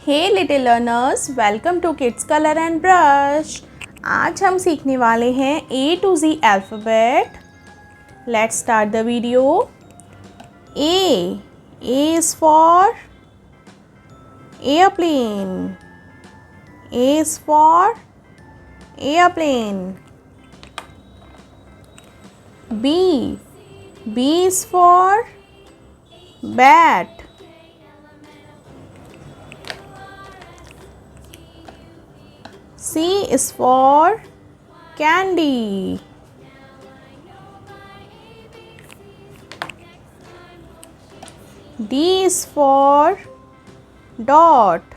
Hey little learners, welcome to Kids Color and Brush. आज हम सीखने वाले हैं A to Z alphabet. Let's start the video. A. A is for airplane. A is for airplane. B. B is for bat. C is for candy. D is for dot.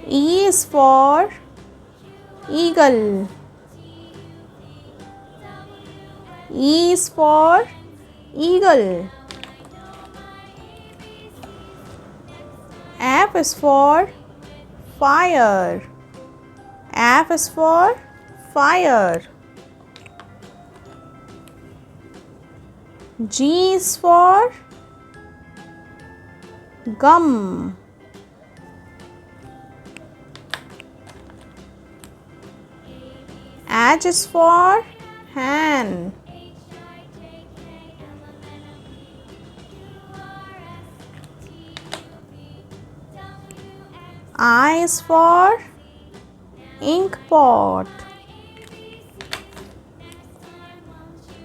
E is for eagle. E is for eagle. F is for fire. F is for fire. G is for gum. H is for hand. I is for ink pot.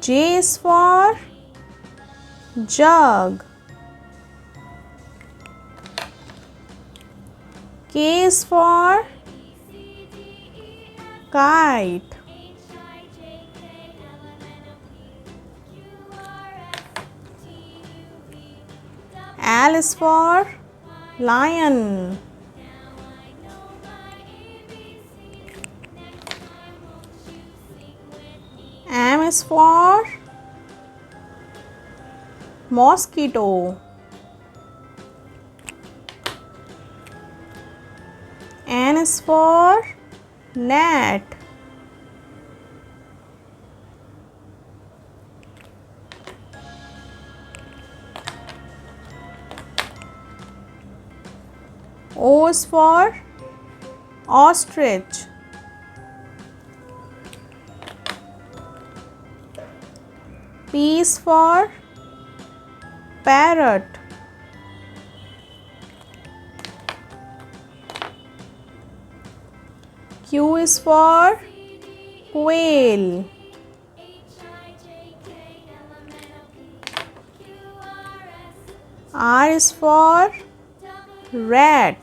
J is for jug. K is for kite. L is for lion. M is for mosquito. N is for net. O is for ostrich. P is for parrot. Q is for quail. R is for rat.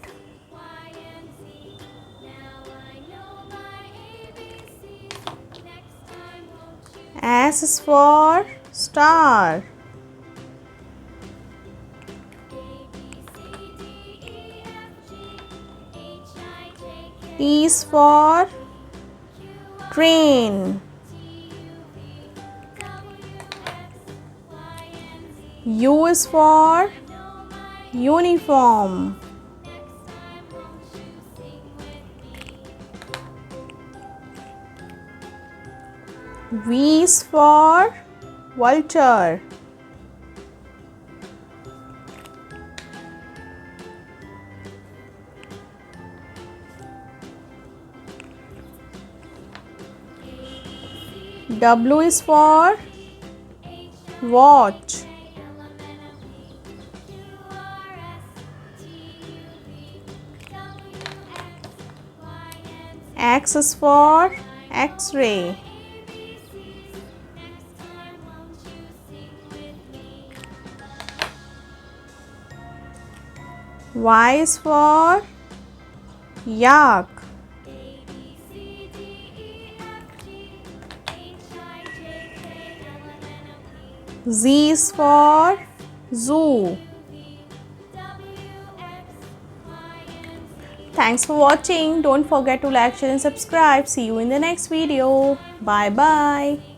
S is for star. T is for train. U is for uniform. V is for vulture. W is for watch. X is for X-ray. Y is for yak. Z is for zoo. Thanks for watching. Don't forget to like, share and subscribe. See you in the next video. Bye bye.